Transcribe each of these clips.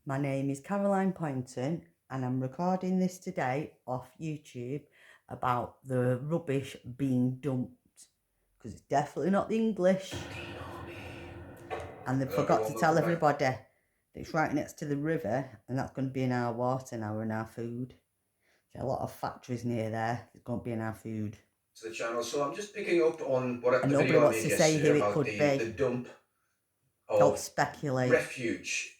My name is Caroline Poynton and I'm recording this today off YouTube about the rubbish being dumped because it's definitely not the English, and they forgot to tell everybody that it's right next to the river and that's going to be in our water now and our food. There's a lot of factories near there. It's going to be in our food. To the channel, so I'm just picking up on what And the nobody video I wants made to say yesterday who it about could be. the dump Don't of speculate. refuge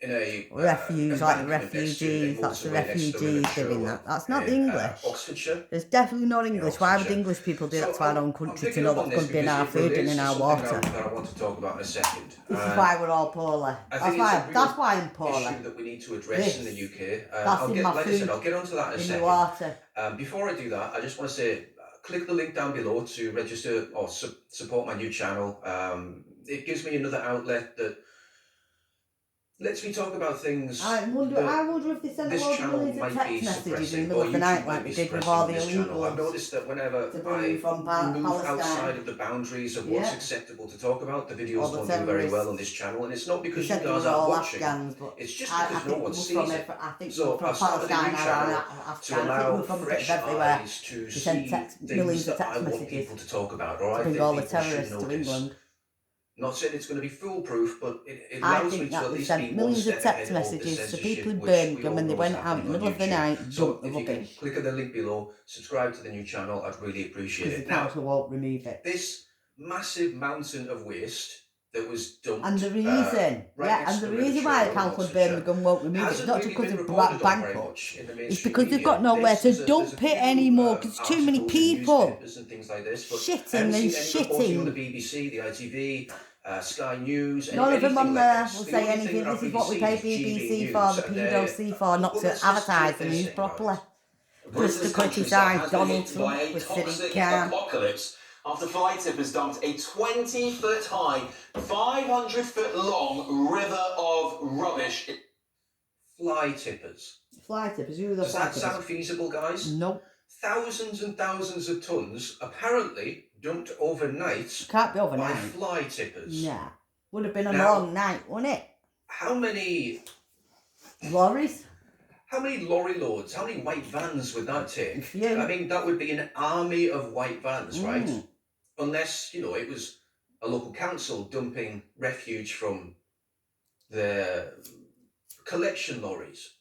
in a Refuge, like the refugees. That's the refugees doing that. That's not the English. Oxfordshire. It's definitely not English. Why would English people do that to our own country to know that's going to be in our food and in our water? That I want to talk about in a second. This is why we're all poorly. That's why I'm poorly. Issue that we need to address in the UK. That's in my food. I'll get onto that in a second. Water. Before I do that, I just want to say, click the link down below to register or support my new channel. It gives me another outlet that lets me talk about things. I wonder if they send a lot of millions of text messages in the middle of the night like they did with all the illegals. I've noticed that whenever I move outside of the boundaries of what's acceptable to talk about, the videos don't do very well on this channel, and it's not because you guys aren't watching. It's just because no one sees it. So I've started a new channel to allow fresh eyes to see things that I want people to talk about, or I think people should notice. Not saying it's going to be foolproof, but it allows me to at least be one step ahead of all the censorship, to people in Birmingham when they went out in the middle of the night. So if you can click on the link below, subscribe to the new channel, I'd really appreciate it. The council won't remove it. This massive mountain of waste that was dumped, and the reason, why the council of Birmingham won't remove it is not just because of bankrupt. It's because they've got nowhere to dump it anymore. Because too many people shitting and shitting. On the BBC, the ITV, Sky News. None of them on there will say anything. This is what we pay BBC for, the PWC for, not to advertise the news properly. Just to criticise Donald Trump with sitting calm. After fly tippers dumped a 20-foot high, 500-foot long river of rubbish. Fly tippers? Fly tippers? Who are the fly tippers? Does that sound feasible, guys? Nope. Thousands and thousands of tons apparently dumped overnight. Can't be overnight. By fly tippers. Yeah. Would have been a long night, wouldn't it? How many lorries? How many lorry loads, how many white vans would that take? Yeah. I mean, that would be an army of white vans, right? Unless, it was a local council dumping refuge from the collection lorries.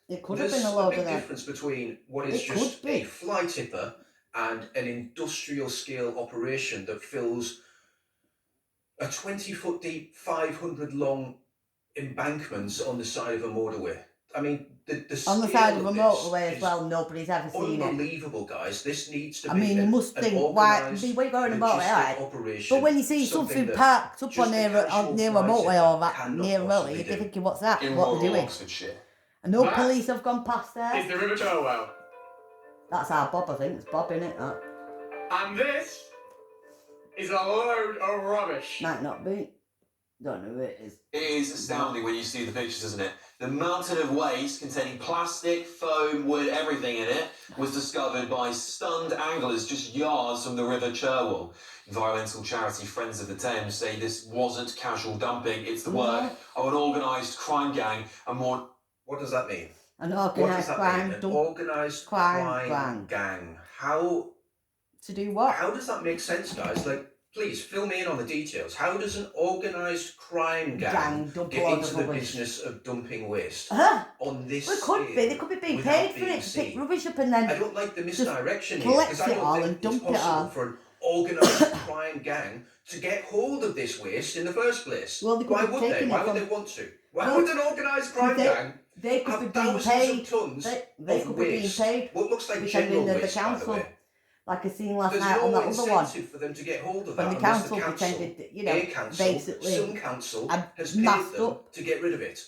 It could have been a load of that. There's a big difference between what is just a fly tipper and an industrial scale operation that fills a 20-foot deep, 500 long embankments on the side of a motorway. I mean, the on the side of a motorway as well, nobody's ever seen it. Unbelievable, guys. This needs to be. I mean, you must think, why? We're going about it, right? But when you see something parked up on near a motorway or that near a motorway, you'd be thinking, what's that? What they're doing? And no police have gone past there. Is the River Cherwell. That's our Bob, I think. It's Bob, innit, that? And this is a load of rubbish. Might not be. Don't know who it is. It is astounding when you see the pictures, isn't it? The mountain of waste containing plastic, foam, wood, everything in it was discovered by stunned anglers just yards from the River Cherwell. Environmental charity Friends of the Thames say this wasn't casual dumping, it's the work of an organised crime gang and more... What does that mean? An organised crime... An organised crime gang. How... To do what? How does that make sense, guys? Please fill me in on the details. How does an organised crime gang get into the business of dumping waste on this scale? They could be being paid for it to pick rubbish up and then. I don't like the misdirection here because I don't think it's possible for an organised crime gang to get hold of this waste in the first place. Well, why would they? Why would they want to? Why would an organised crime gang have thousands of tons of waste? What looks like general waste, by the way? Like I seen last night on that other one. For them to get hold of when that. the council pretended, basically, some council has paid them to get rid of it.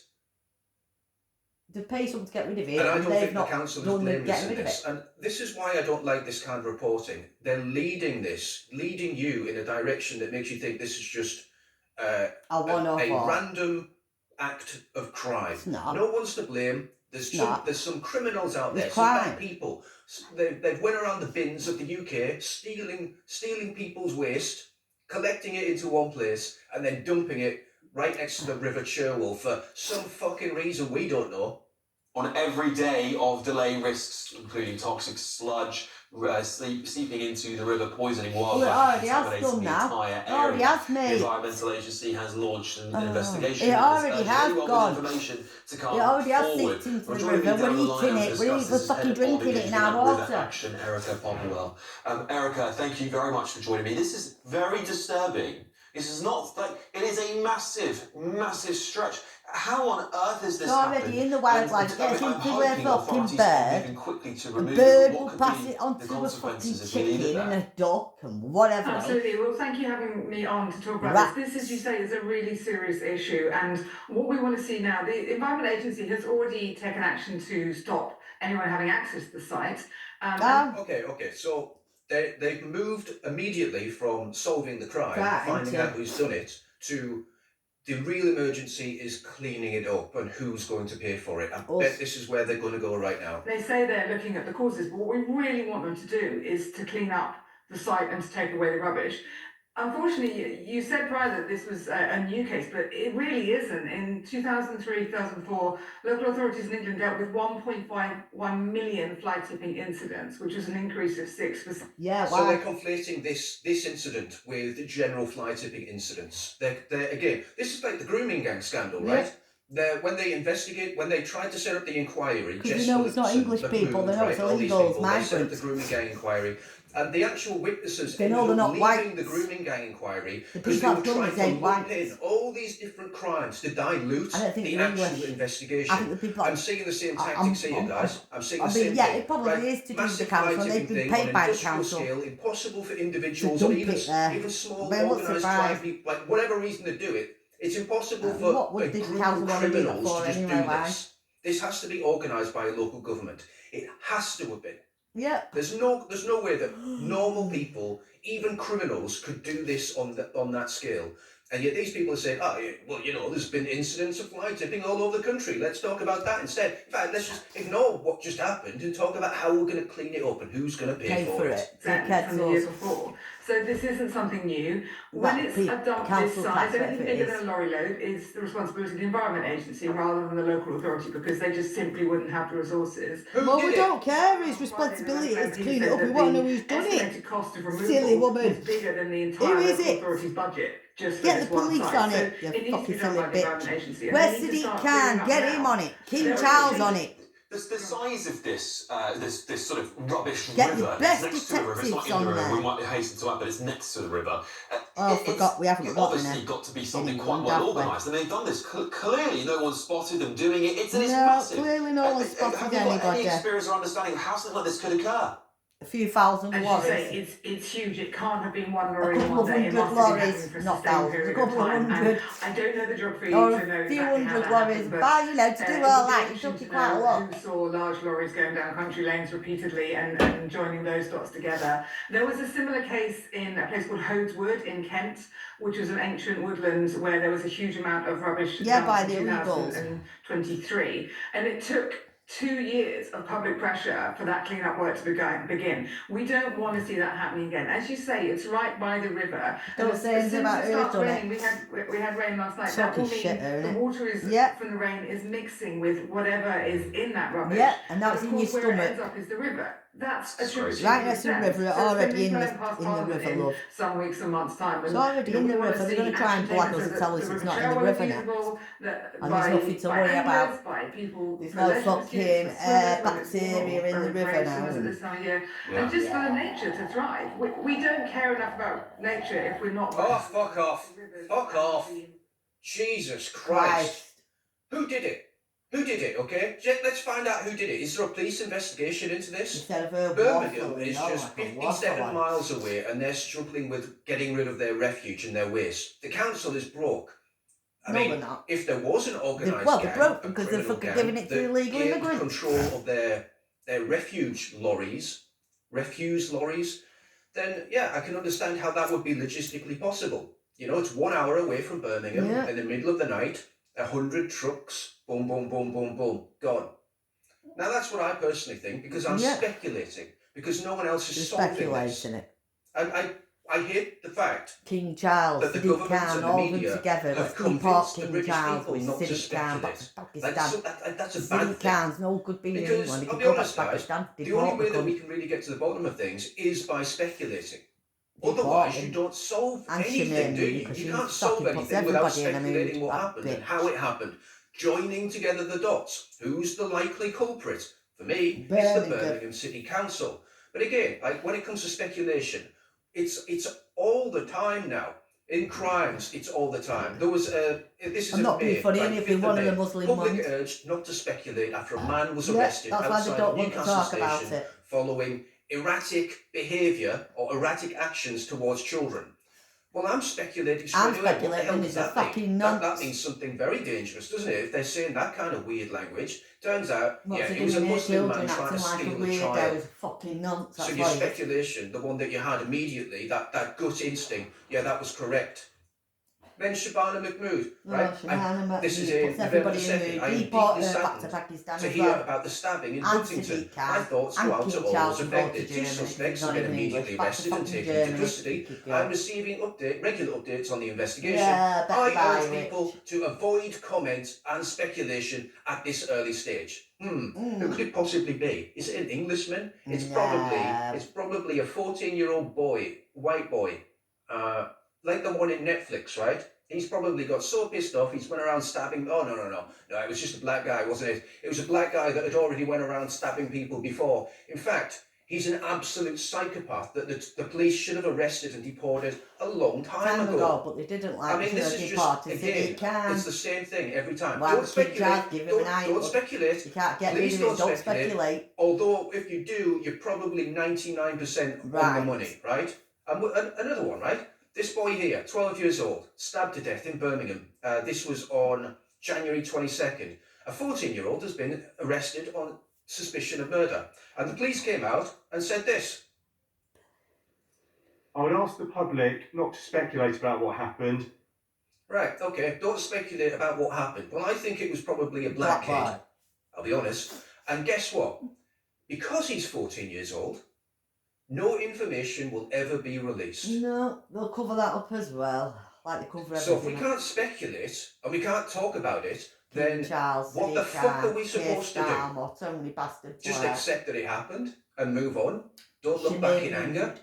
To pay someone to get rid of it, and I don't they've think not the council done is getting rid of this. it. And this is why I don't like this kind of reporting. They're leading you in a direction that makes you think this is just a random act of crime. No one's to blame. There's some criminals out there, some bad people. They've went around the bins of the UK, stealing people's waste, collecting it into one place, and then dumping it right next to the River Cherwell for some fucking reason we don't know. On every day of delay risks, including toxic sludge, seeping into the river, poisoning wildlife, Well, it already has contaminating done the now. entire It already area. has, The mate. environmental agency has launched an investigation. It already has anyone gone. with information to come It already has forward. seeped into Well, the joining me river. down We're the line eating to it. discuss We're this is fucking Head of drinking it in our Engagement and River water. Action, Erica Popplewell. Erica, thank you very much for joining me. This is very disturbing. This is not like, it is a massive, massive stretch. How on earth is this It's already happened? in the wildlife. It gets into a fucking bird. A bird will pass it on to a fucking chicken and a duck and whatever. Absolutely. Well, thank you for having me on to talk about this. This, as you say, is a really serious issue. And what we want to see now, the Environment Agency has already taken action to stop anyone having access to the site. Okay. So they've moved immediately from solving the crime, finding out who's done it, to the real emergency is cleaning it up and who's going to pay for it. I bet this is where they're going to go right now. They say they're looking at the causes, but what we really want them to do is to clean up the site and to take away the rubbish. Unfortunately, you said prior that this was a new case, but it really isn't. In 2003, 2004, local authorities in England dealt with 1.51 million fly tipping incidents, which was an increase of 6%. Yeah, wow. So they're conflating this incident with general fly tipping incidents. They're again, this is like the grooming gang scandal, right? When they tried to set up the inquiry, because you know it's not English people, they're not illegals, migrants. They set up the grooming gang inquiry. And the actual witnesses they know they're not leaving white. The grooming gang inquiry the because they were trying to lump white. in all these different crimes to dilute the actual investigation. I'm seeing the same tactics here, guys. I'm seeing the same thing. Yeah, it probably is to do with the council. They've been paid by the council. Scale, impossible for individuals or even small organised crime, like whatever reason to do it. It's impossible for a group of criminals to just do this. This has to be organised by a local government. It has to have been. Yeah. There's no way that normal people, even criminals, could do this on that scale. And yet these people are saying, well, there's been incidents of fly tipping all over the country. Let's talk about that instead. In fact, let's just ignore what just happened and talk about how we're going to clean it up and who's going to pay for it. From the year before. So this isn't something new. When it's a dump this size, anything bigger than a lorry load is the responsibility of the Environment Agency rather than the local authority, because they just simply wouldn't have the resources. Well, we don't care. It's responsibility is to clean it up. We want to know who's done it. Cost of removal silly woman. is bigger than the entire local authority's budget. Just get the police on it, you fucking silly bitch. Where's Sadiq Khan? Get him on it. King Charles on it. The size of this this sort of rubbish get river. The best next to the river. It's not in the river. We might hasten to add, but it's next to the river. We haven't forgotten obviously got to be something quite well organised, and they've done this. Clearly, no one's spotted them doing it. It's massive. Clearly, no one's spotted anybody. Have you got any experience or understanding of how something like this could occur? A few thousand lorries. As you say, it's huge. It can't have been one lorry in one day. It must have been not thousands. A couple of hundred. I don't know the geography or to know a few exactly hundred how lorries. But to do all that, you took quite a lot. Who saw large lorries going down country lanes repeatedly and joining those dots together. There was a similar case in a place called Hodeswood in Kent, which was an ancient woodland where there was a huge amount of rubbish by the 2023, and it took 2 years of public pressure for that clean-up work to begin. We don't want to see that happening again. As you say, it's right by the river. Don't say anything about it. We had rain last night. That will mean the water is from the rain is mixing with whatever is in that rubbish. Yeah, and that's in your stomach. Where it ends up is the river. That's a true right next to the river, already in the river, love. Some weeks and months' time. It's already in the river. They're going to try and black us and tell us it's not in the river now. And there's nothing to worry about. There's no fucking bacteria in the river now. And just for the nature to thrive. We don't care enough about nature if we're not. Oh, fuck off. Fuck off. Jesus Christ. Who did it? Who did it, okay? Let's find out who did it. Is there a police investigation into this? Birmingham is just 57 miles away and they're struggling with getting rid of their refuge and their waste. The council is broke. I mean, if there was an organised gang, they're broke because they're fucking giving it to illegal immigrants. Control of their refuse lorries, then yeah, I can understand how that would be logistically possible. It's 1 hour away from Birmingham in the middle of the night, 100 trucks, boom, boom, boom, boom, boom, gone. Now that's what I personally think, because I'm speculating, because no one else is solving this. And I hate the fact King Charles, that the Sadiq government Khan, and the all of them media together. have Let's deport convinced the King British Charles people with not to Sadiq Khan back to speculate. Pakistan. That's a bad Sadiq thing. Khan's no good being in Because, England. He I'll can be go back honest, to guys, Pakistan. the only way that Deport we can really get to the bottom of things is by speculating. Deport Otherwise, him. you don't solve And anything, do Shimei, you? because You she can't solve fucking puts anything without everybody in a mood. speculating what That happened and bitch. how it happened. Joining together the dots. Who's the likely culprit? For me, it's the Birmingham City Council. But again, like when it comes to speculation, it's all the time now. In crimes, it's all the time. There was this is I'm not being funny, and if you're one of the Muslim public ones. urged not to speculate after a man was arrested outside of Newcastle Station following erratic behaviour or erratic actions towards children. Well, I'm speculating straight away. What the hell does that mean? That means something very dangerous, doesn't it? If they're saying that kind of weird language, turns out, it was a Muslim man trying to steal a child. Fucking nonsense. So your speculation, the one that you had immediately, that gut instinct, that was correct. Then Shabana Mahmood, right? This is in November 2nd. I am deeply saddened to hear about the stabbing in Huntington. My thoughts go out to all those affected. 2 suspects have been immediately arrested and taken into custody. I'm receiving regular updates on the investigation. I urge people to avoid comment and speculation at this early stage. Who could it possibly be? Is it an Englishman? It's probably a 14-year-old boy, white boy. Like the one in Netflix, right? He's probably got so pissed off, he's went around stabbing. Oh, no, it was just a black guy, wasn't it? It was a black guy that had already went around stabbing people before. In fact, he's an absolute psychopath that the police should have arrested and deported a long time ago. But they didn't like. I mean, this is just, again, it's the same thing every time. Don't speculate. Don't speculate. You can't get Please rid of it. don't speculate. Although, if you do, you're probably 99% on the money, right? And another one, right? This boy here, 12 years old, stabbed to death in Birmingham. This was on January 22nd. A 14-year-old has been arrested on suspicion of murder. And the police came out and said this. I would ask the public not to speculate about what happened. Right, okay, don't speculate about what happened. Well, I think it was probably a black kid, I'll be honest. And guess what? Because he's 14 years old, no information will ever be released. No, they'll cover that up as well. Like they cover everything. So if we can't speculate and we can't talk about it, then what the fuck are we supposed to do? Just accept that it happened and move on. Don't look back in anger.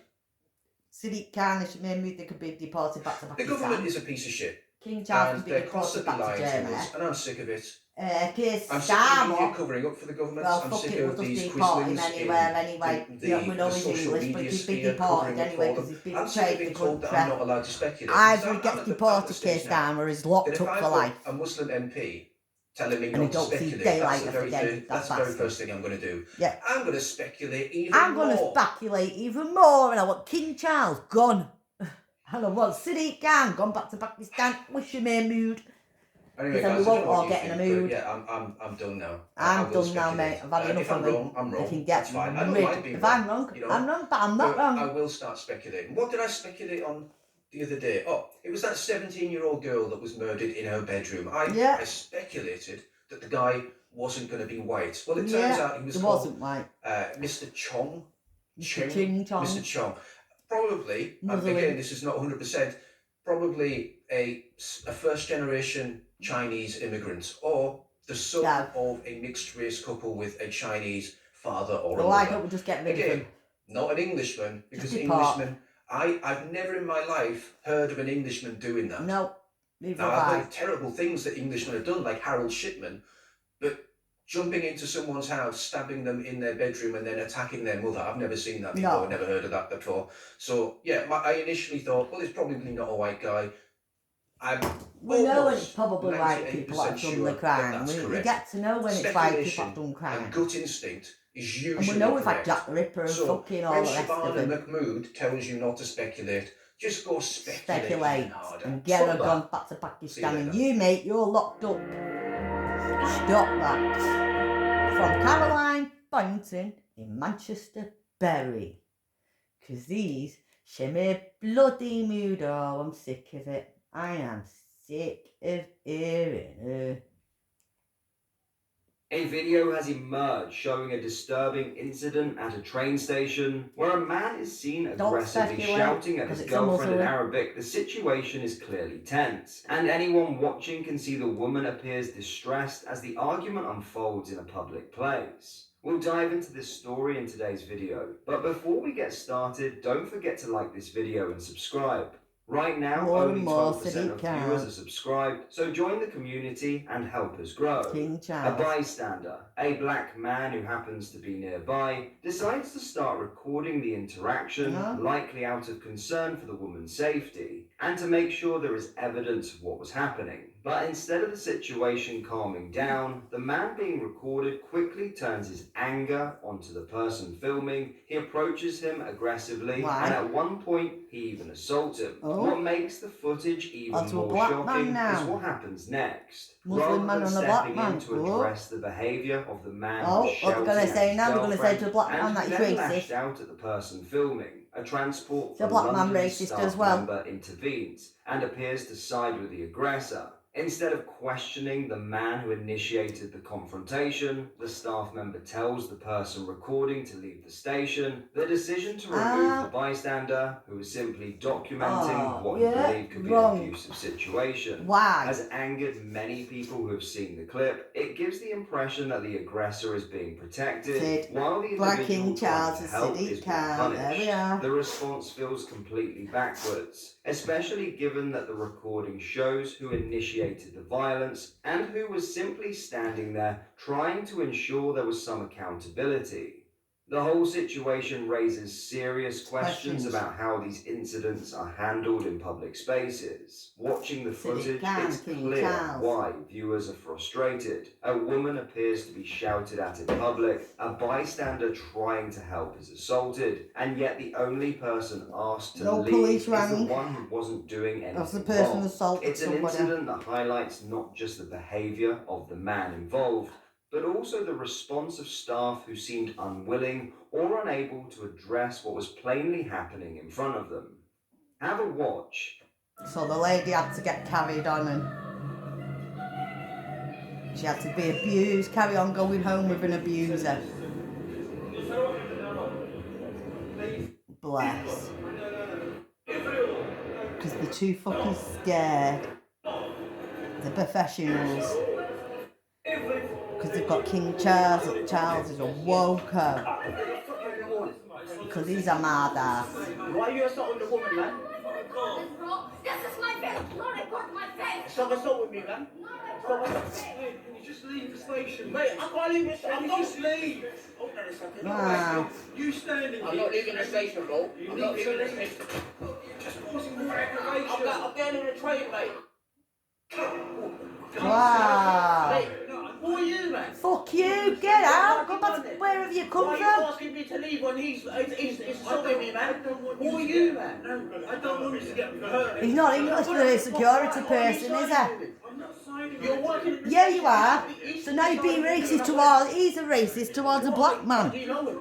Sadiq Khan and Shimei, they could be deported back to Pakistan. The government is a piece of shit. King Charles and they're constantly lying to us, and I'm sick of it. I'm sick of media covering up for the government. I'm sick of these quislings in the social media sphere covering up for them. I'm sick of being told that I'm not allowed to speculate. Either he gets deported, Keir Starmer, or is locked up for life. A Muslim MP telling me not to speculate, that's the very first thing I'm going to do. Yeah. I'm going to speculate even more. I'm going to speculate even more, and I want King Charles gone. And I want Sadiq Khan gone back to Pakistan. Wish him a mood. Anyway, guys, we won't all get in a mood. Yeah, I'm done now. I'm done now, mate. I've had enough of them. I'm wrong. They can get That's fine. I don't mind being if I'm wrong, I'm wrong, but I'm not wrong. I will start speculating. What did I speculate on the other day? Oh, it was that 17-year-old girl that was murdered in her bedroom. I speculated that the guy wasn't going to be white. Well, it turns out he was called white. Mr. Chong. Mr. Chong. Probably, and again, this is not 100%, probably a first-generation Chinese immigrant or the son of a mixed-race couple with a Chinese father or a mother. Why don't we just get rid of him? Not an Englishman, because Englishmen, I've never in my life heard of an Englishman doing that. No, neither have I. I've heard terrible things that Englishmen have done, like Harold Shipman, but jumping into someone's house, stabbing them in their bedroom and then attacking their mother. I've never seen that before. I've never heard of that before. So, yeah, I initially thought, well, it's probably not a white guy. We know when it's probably white people that have done the crime. We get to know when it's white people that have done crime. And gut instinct is usually and we know we've had Jack the Ripper and fucking all the rest of them. When Shabana Mahmood tells you not to speculate, just go speculate and get her gone back to Pakistan. And you, mate, you're locked up. Stop that. From Caroline Poynton in Manchester, Bury. Because these shimmy bloody mood. Oh, I'm sick of it. I am sick of hearing her. A video video has emerged showing a disturbing incident at a train station where a man is seen aggressively shouting at his girlfriend in Arabic. The situation is clearly tense, and anyone watching can see the woman appears distressed as the argument unfolds in a public place. We'll dive into this story in today's video, but before we get started, don't forget to like this video and subscribe. Right now, only 12% of viewers are subscribed, so join the community and help us grow. A bystander, a black man who happens to be nearby, decides to start recording the interaction, likely out of concern for the woman's safety, and to make sure there is evidence of what was happening. But instead of the situation calming down, the man being recorded quickly turns his anger onto the person filming. He approaches him aggressively, and at one point, he even assaults him. What makes the footage even more shocking is what happens next. Rather than stepping in to address the behaviour of the man who's shouting at his girlfriend, and then lashed out at the person filming. A transport for London staff member intervenes and appears to side with the aggressor. Instead of questioning the man who initiated the confrontation, the staff member tells the person recording to leave the station. The decision to remove the bystander, who is simply documenting what he believed could be an abusive situation, has angered many people who have seen the clip. It gives the impression that the aggressor is being protected, while the individual trying to help is being punished. The response feels completely backwards, especially given that the recording shows who initiated the violence and who was simply standing there trying to ensure there was some accountability. The whole situation raises serious questions about how these incidents are handled in public spaces. Watching the footage, it's clear why viewers are frustrated. A woman appears to be shouted at in public, a bystander trying to help is assaulted, and yet the only person asked to leave is the one who wasn't doing anything wrong. It's an incident that highlights not just the behaviour of the man involved, but also the response of staff who seemed unwilling or unable to address what was plainly happening in front of them. Have a watch. So the lady had to get carried on and she had to be abused, carry on going home with an abuser. Bless. Because they're too fucking scared. The professionals. Because they've got King Charles. Charles is a woker. Because he's a mad ass. Why are you assaulting the woman, man? This is my face. Not record my face. Stop assaulting me, man. Stop assaulting me. Can you just leave the station? Mate, I can't leave the station. Just leave. Hold on a second. Wow. You standing here. I'm not leaving the station, bro. I'm not leaving the station. You're just causing more aggravation. I'm getting in the train, mate. Wow. Mate, who are you, man? Fuck you, get out. Go back to where have you come Why are you from? asking me to leave when he's assaulting me, man? Who are you, man? No, I don't want you to get hurt. He's not English, but a security person, is he? I'm not signing. You're working. Yeah, you are. So now you're being racist towards, he's a racist towards a black man.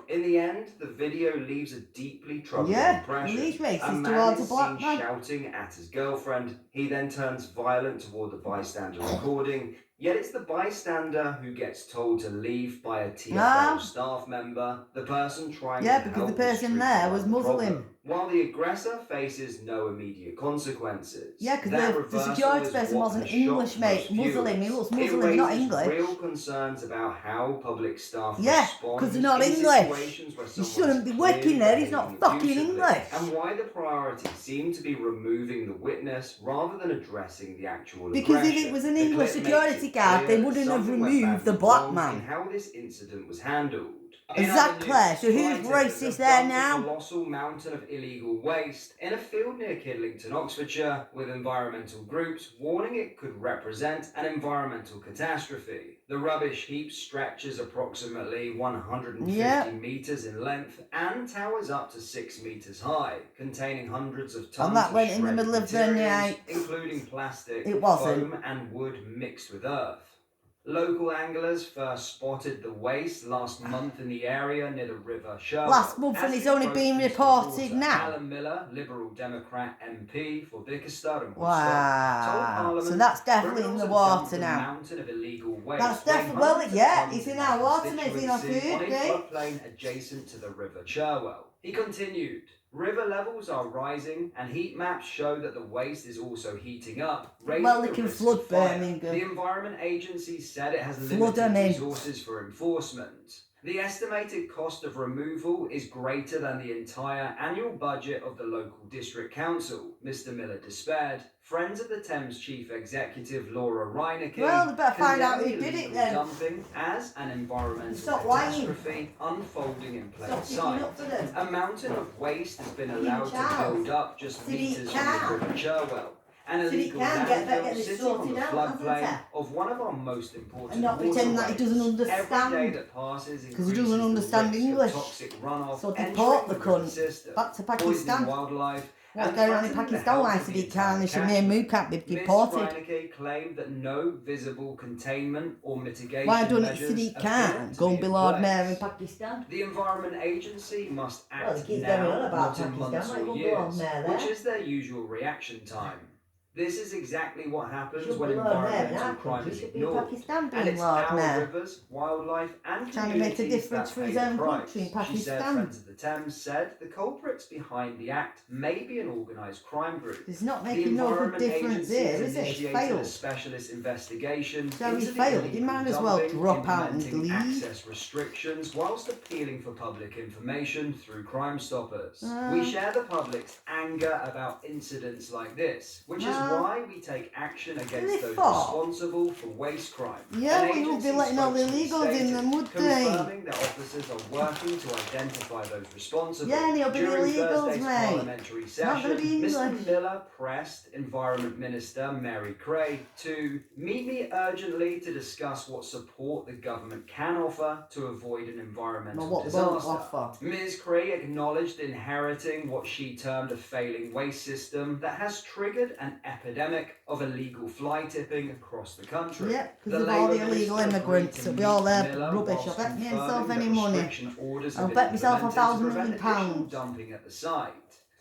In the end, the video leaves a deeply troubling impression. He's racist a man towards is a black seen man. shouting at his girlfriend. He then turns violent toward the bystander recording. Yet it's the bystander who gets told to leave by a TFL staff member, the person trying to help because the person there was Muslim. While the aggressor faces no immediate consequences. Yeah, because the security person wasn't English, mate. Muslim. He looks Muslim, not English. Real concerns about how public staff respond because they're not English. He shouldn't be working there. He's not fucking English. And why the priority seemed to be removing the witness rather than addressing the actual because aggression. if it was an English security guard, they wouldn't have removed the black man. How this incident was handled. Exactly. So who's racist there now? A colossal mountain of illegal waste in a field near Kidlington, Oxfordshire, with environmental groups warning it could represent an environmental catastrophe. The rubbish heap stretches approximately 150 metres in length and towers up to 6 metres high, containing hundreds of tons and that of went in the middle of the night. including plastic, it wasn't. foam and wood mixed with earth. Local anglers first spotted the waste last month in the area near the River Sherwood. Last month, and it's only been reported now. Alan Miller, Liberal Democrat MP for Bicester and Wow. So that's definitely in the water now. That's definitely, well, yeah, it's in our water now, it's in our food, floodplain adjacent to the River Cherwell. He continued, river levels are rising and heat maps show that the waste is also heating up. Well, they can flood Birmingham. The Environment Agency said it has limited resources for enforcement. The estimated cost of removal is greater than the entire annual budget of the local district council, Mr. Miller despaired. Friends of the Thames Chief Executive Laura Reineke, well, they better find out who did it then. Dumping as an environmental catastrophe unfolding in plain sight. A mountain of waste has been allowed to build up just meters from the River Cherwell. An illegal landfill sitting on the floodplain of one of our most important and not pretend that he doesn't understand. Every day that passes because he doesn't understand English. So deport the cunt back to Pakistan. Wildlife. What's going on in Pakistan? Why said he can't? The Shamir can't be deported. Ms. Reineke claimed that no visible containment or mitigation why don't measures it Sadiq Khan go and be Lord Mayor in Pakistan? The Environment Agency must act well, now, about not in months or years, which is their usual reaction time. This is exactly what happens when environmental crime is ignored, and it's our rivers, wildlife and trying to make a difference for his own country in She said Pakistan. Friends of the Thames said the culprits behind the act may be an organised crime group. It's not making no good difference here, is it? It's failed. A specialist investigation so he failed. You might as well drop out and leave. Access restrictions whilst appealing for public information through Crime Stoppers. We share the public's anger about incidents like this, which is why we take action against those responsible for waste crime. Yeah, we will be letting all the illegals in them, would they? Confirming that officers are working to identify those responsible. Yeah, and it'll be During illegals, Thursday's mate. parliamentary session, Mr. Miller pressed Environment Minister Mary Cray to meet me urgently to discuss what support the government can offer to avoid an environmental disaster. Ms. Cray acknowledged inheriting what she termed a failing waste system that has triggered an epidemic of illegal fly tipping across the country. Yep, because of all the illegal immigrants that we all there rubbish. I'll bet myself any money. I'll bet myself £1,000 million. Dumping at the site.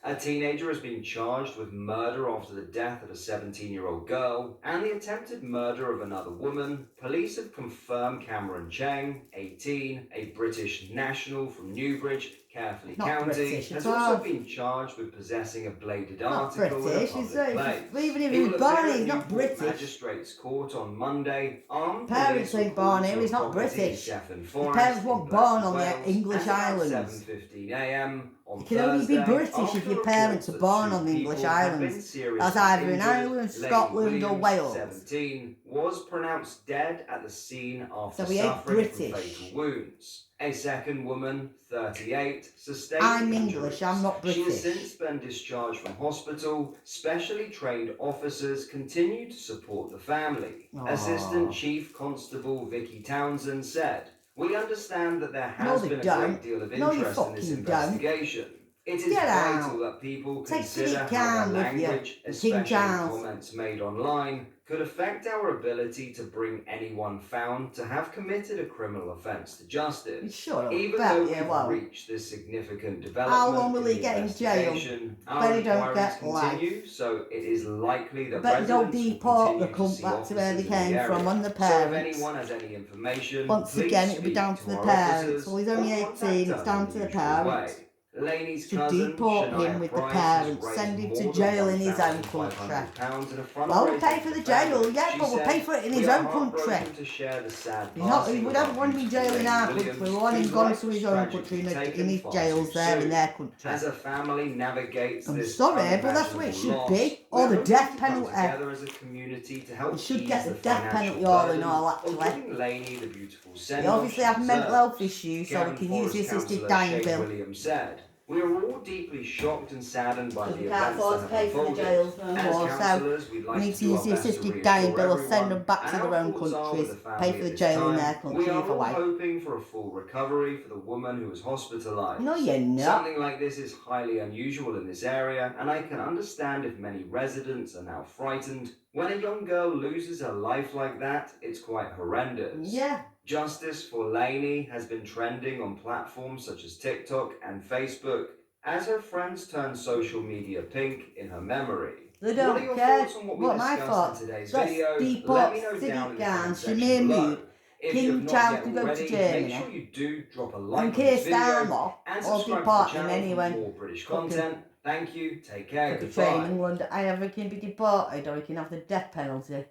A teenager has been charged with murder after the death of a 17-year-old girl and the attempted murder of another woman. Police have confirmed Cameron Cheng, 18, a British national from Newbridge, Carefully County, has also been charged with possessing a bladed article in a public place. Even if he's born, he's not British. Magistrates Court on Monday. Armed parents ain't born here, he's not British. His parents weren't born on the English islands. 7:15 a.m. You can only be British if your parents are born on the English islands. That's either in Ireland, Scotland or Wales. 17 was pronounced dead at the scene after So he ain't suffering from British. fatal wounds. A second woman, 38, sustained I'm injuries. English, I'm not She has British. since been discharged from hospital. Specially trained officers continue to support the family. Aww. Assistant Chief Constable Vicky Townsend said, "We understand that there has been a don't. great deal of No, you interest in this fucking don't. investigation. It is Get vital out. that people Take consider Sadiq how Khan their with you, language, and King especially Charles. comments made online, could affect our ability to bring anyone found to have committed a criminal offence to justice. Shut up. Even Bet though you we've won't. reached this significant development How long will in he the get in jail? investigation, Bet our he don't inquiries get life. continue, so it is likely that Bet don't residents will deport the continue to cunt see back to where they officers in the came from area. on the So if parents. anyone has any information, Once please again, it'll be speak down to the our parents. officers Well, he's only or contact 18, it's us down in to the the usual parents. way. Laney's Should cousin, deport Shania him with the Price, parents, has send raised him more to than jail in his own £1,500 country. in a Well, we'll pay fundraiser for the the jail, family. yeah, She but we'll said, pay for it in "We his are own country. heartbroken to share the sad We passing don't of want to be jailing our Williams, country, we want him whose gone life to was his own tragically country in taken his far jails too there in soon. their country. As a family navigates I'm this sorry, but that's what it should unimaginable be. loss, Or the we're death hoping to come penalty. together as a community to help We should ease get the the death financial penalty all in burden all, of actually. giving Laney the beautiful We send-off obviously she have mental deserves. health issues, so we Karen can use Forest the assisted councillor dying Shane bill. Williams said, We are all deeply shocked and saddened by the We events can't afford that to have pay for the unfolded. jails no As more, counsellors, so we'd we like need to to do use our the best to assisted dying reassure bill or send everyone, them back and to our their own thoughts are with countries, the pay family for at the this jail in time. their We country are either all way. hoping for a full recovery for the woman who was hospitalised. No, you're not. Something like this is highly unusual in this area, and I can understand if many residents are now frightened. When a young girl loses her life like that, it's quite horrendous. Yeah. Justice for Lainey has been trending on platforms such as TikTok and Facebook as her friends turn social media pink in her memory. They What are don't your care thoughts on what we what my discussed thoughts. in today's Let's video? Let deport me know down in the comment Sidigan. She section may below. move. If you have King not Charles yet can go to already, Germany. make sure you do drop a And like on Keir this video Starmer and or subscribe to the deport him channel anyway. for more British Fucking- content. Thank you, take care, Fucking train in goodbye. England. Either he can be deported or he can have the death penalty,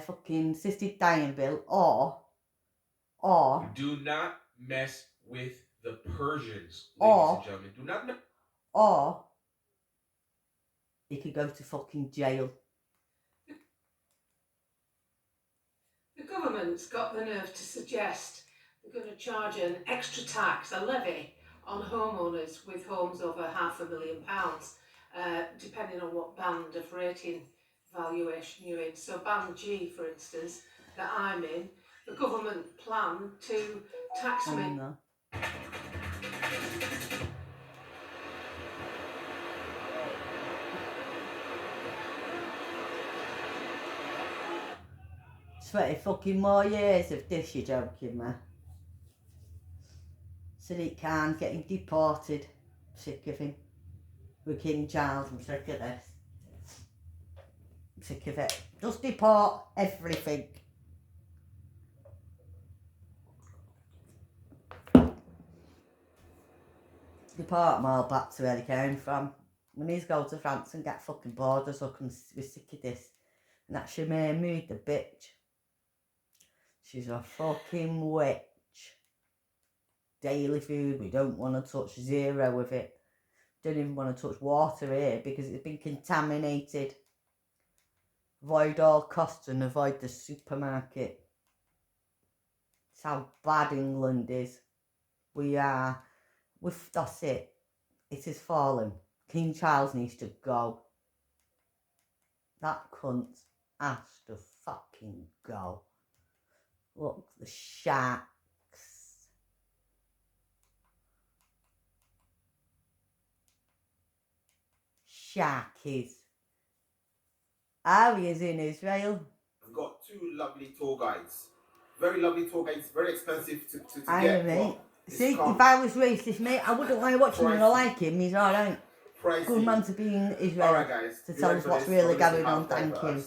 fucking assisted dying bill, or Do not mess with the Persians, ladies Or- and gentlemen. Do not. or he could go to fucking jail. The government's got the nerve to suggest they're going to charge an extra tax, a levy, on homeowners with homes over £500,000, depending on what band of rating valuation you're in. So band G, for instance, that I'm in, the government plan to tax me. No. 20 fucking more years of this, you're joking me. Sadiq Khan getting deported. Sick of him. With King Charles, I'm sick of this. I'm sick of it. Just deport everything. Deport them all back to where they came from. We need to go to France and get fucking borders up, and we're sick of this. And that Shemaine Mood, the bitch. She's a fucking witch. Daily food, we don't want to touch, zero with it. Don't even want to touch water here because it's been contaminated. Avoid all costs and avoid the supermarket. That's how bad England is. That's it. It has fallen. King Charles needs to go. That cunt has to fucking go. Look, the sharks. Sharkies. How is in Israel? I've got two lovely tour guides. Very lovely tour guides, very expensive to I get. mate. See, if I was racist, mate, I wouldn't like watching him. I like him, he's alright. Good man to be in Israel. Alright, guys. To tell us what's really going on, thank you.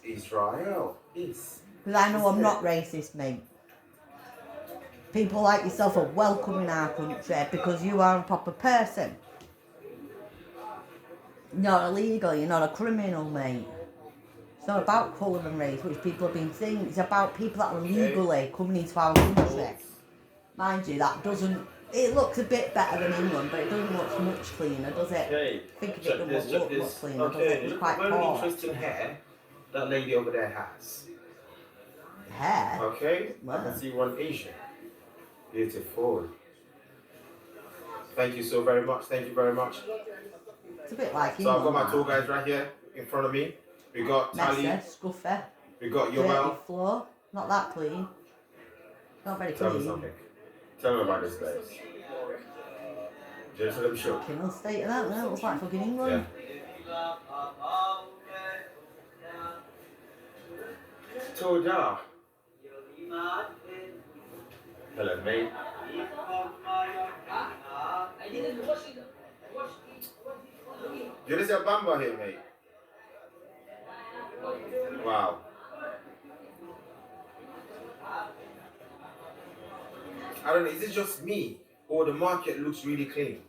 Israel. Peace. Because I know I'm not racist, mate. People like yourself are welcome in our country because you are a proper person. You're not illegal, you're not a criminal, mate. It's not about colour and race, which people have been saying. It's about people that are legally coming into our country. Mind you, that doesn't... It looks a bit better than England, but it doesn't look much cleaner, does it? Okay. I think it doesn't look much cleaner, does it? It's quite very poor. interesting hair that lady over there has. Hair? Okay? Wow. I can see one Asian. Beautiful. Thank you so very much. Thank you very much. It's a bit like So I've got my England, tour guides right here in front of me. We got Tally. messy, scuffy, We got dirty Yoel. floor. Not that clean. Not very Tell me clean. something. Tell me about this place. Just let me show. Fucking state of that, no? It looks like fucking England. Yeah. Toda. Hello, mate. You just a bamba here, mate. Wow. I don't know, is it just me or the market looks really clean?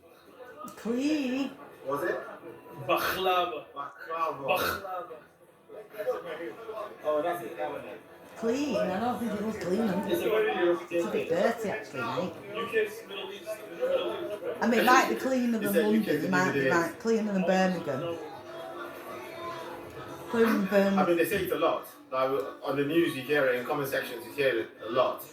Clean? Was it? Bakhlava. Baklava. Oh, that's it, that one. Clean? I don't think it looks clean. It's a very European It's a bit dirty, actually, mate. UK's Middle East. I mean, it might be cleaner than said London. UK, It might be like cleaner than Birmingham. Cleaner than Birmingham. I mean, they say it a lot. Like on the news, you hear it. In comment sections, you hear it a lot.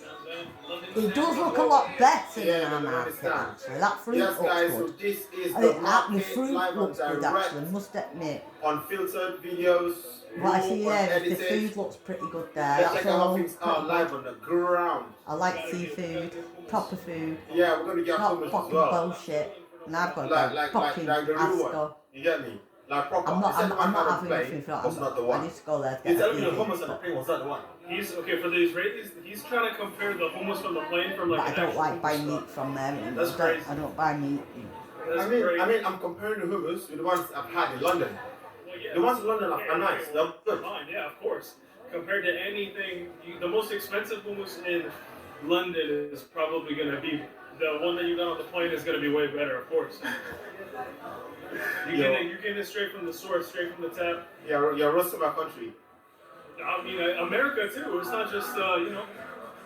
It does look a lot better than our market, actually. That fruit looks guys, good. so this is I the think the market fruit live looks and good, direct, actually, must admit. unfiltered videos, What I raw, see there is the unedited. food looks pretty good there. Let's That's check out how all things are pretty live good. on the ground. I like seafood, proper food. Yeah, we're gonna get Not hummus as fucking well. bullshit. And I've got to Like go fucking the real one. Ascot. You get me? Like proper. I'm not The second one having on the plate nothing for that. was not the I one. need to go there to He's get a telling me the seafood. hummus on the plane was not the one. He's okay for the Israelis. He's trying to compare the hummus from the plane from like. But I don't like buying meat from them. That's crazy. I don't buy meat. I mean, I'm comparing the hummus with the ones I've had in London. Well, yeah, The ones in London are nice. They're good. Fine, yeah, of course. Compared to anything, the most expensive hummus in London is probably going to be the one that you got on the plane is going to be way better, of course. You're getting it straight from the source, straight from the tap. Yeah, you're roasting my country. I mean, America too. It's not just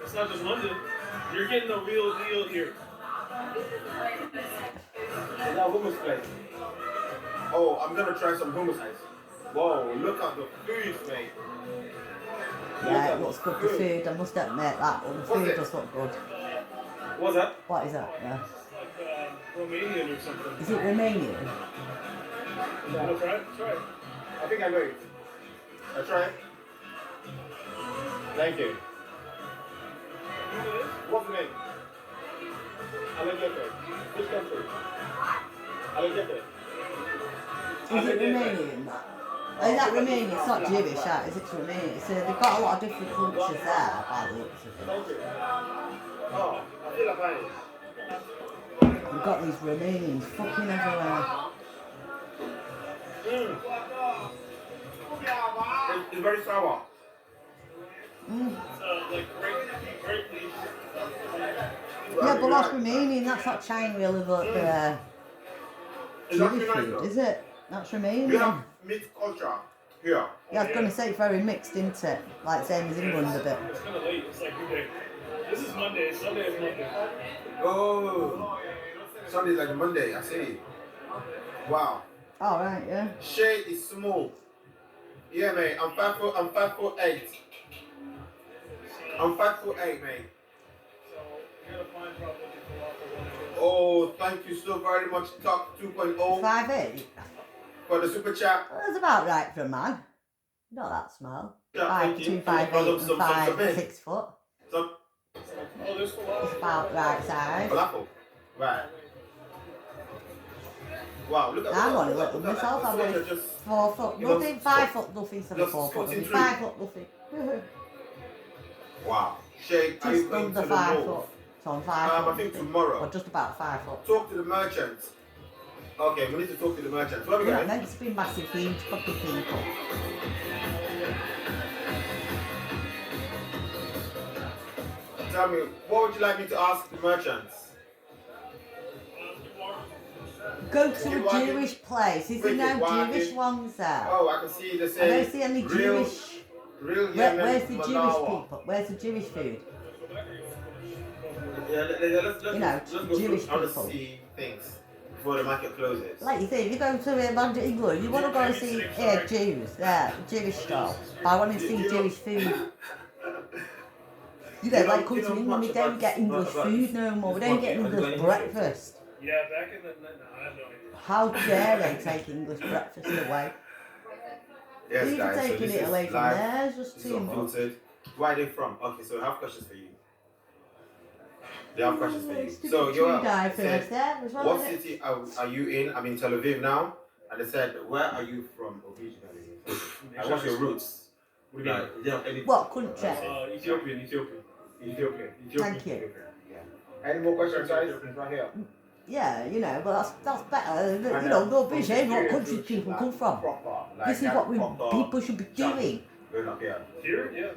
it's not just London. You're getting the real deal here. Is that hummus place? Oh, I'm gonna try some hummus ice. Whoa, look at the food, mate. Yeah, it looks good, the food. I must admit that. The food does look good. What's that? What is that? Yeah. It's like Romanian or something. Is it Romanian? No. Try it? Try it. I think I know it. I try it. Thank you. What's the name? Alexander. Which country? Alexander. Is it Romanian? Is that Romanian? It's not Jewish, that is it? Romanian. So they've got a lot of different cultures there, by the looks of it. Thank you. Oh, I feel like buying. We've got these Romanians fucking everywhere. It's very sour. Like grape leaves. Yeah, but that's Romanian. That's not China really, but Jewish food, is it? That's Romanian. You have meat culture here. Yeah, I was going to say it's very mixed, isn't it? Like same as England a bit. It's kind of late. It's like Monday. This is Monday. Sunday is Monday. Oh, Sunday's like Monday. I see. Wow. All right, yeah. Shade is small. Yeah, mate. I'm 5'8". I'm 5'8", mate. Oh, thank you so very much, Talk 2.0. 5'8". For the super chat. Well, that's about right for a man. Not that small. Yeah, 5'2", 5'8", and 6 foot. Some It's about right size. falafel. Right. Wow, look at I'm that. only little myself. I'm only 4 foot nothing, 5 foot nothing, so 4 foot nothing, 5 foot nothing. Wow. Shade, are you Just going under to the 5 north? foot. So I'm 5 foot. I think tomorrow. Or just about 5 foot. Talk to the merchants. Okay, we need to talk to the merchants. Where are we Yeah, going? meant to be massive, huge fucking people. Tell me, what would you like me to ask the merchants? Go to a Jewish place. Is there no Jewish ones there? Oh, I can see the I same. don't see any Jewish. Real Yemen Where's the Jewish Malawa. people? Where's the Jewish food? Yeah, let's You know, go Jewish through. I want people. to see things before the market closes. Like you say, if you go to England, you want to go and see Jews, yeah, Jewish stuff. But I want to see Jewish food. You know, like come to England, we don't get English food no more. We don't get English breakfast. Yeah, back in the I have no idea. How dare they take English breakfast away? Yes, Even guys. So taking this it is away from live. there is just This is too much. unfiltered. Where are they from? Okay, so I have questions for you. They have questions for you. So you're diverse there as well. what isn't it? city are you in? I'm in Tel Aviv now, and they said, where are you from originally? And what's your roots? What do you mean? Like, do you have any? What country? Ethiopian. Ethiopia. Thank you. Yeah. Any more questions, guys? Right here. Yeah, you know, but that's better. You know, no vision what countries people come from. This is what people should be doing. We're not here. Here? Yeah.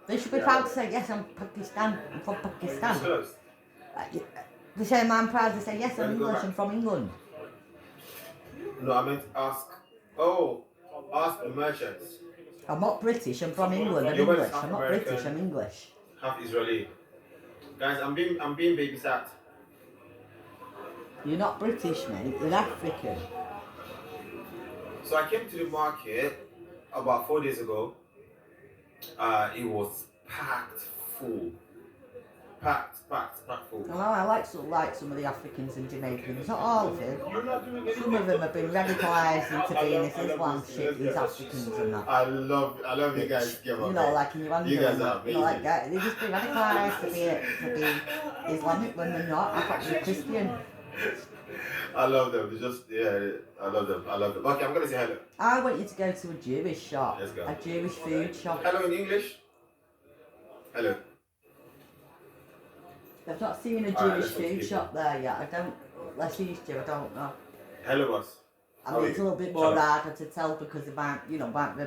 They should be proud to say, yes, I'm Pakistan. I'm from Pakistan. It's close. The same I'm proud to say, yes, I'm English. I'm from England. No, I meant ask. Oh, ask the merchants. I'm not British. I'm from England. I'm You're English. half I'm not American. British. I'm English. Half Israeli. Guys, I'm being babysat. You're not British, mate. You're African. So I came to the market about 4 days ago. It was packed full. packed full. Well, I like some of the Africans and Jamaicans, not all of them. Some of them have been radicalised into being this Islam shit, these Africans and that. I love you guys together. You know, like in Uganda, you guys are you know, like that. They just been radicalised to be Islamic when they're not. I thought they were Christian. I love them. They just I love them. Okay, I'm gonna say hello. I want you to go to a Jewish shop. Let's go. A Jewish food shop. Hello in English. Hello. I've not seen a Jewish food shop there yet. I don't. Let's use Jew. I don't know. Hello, boss. I mean, it's a little bit more harder to tell because it might, you know, might be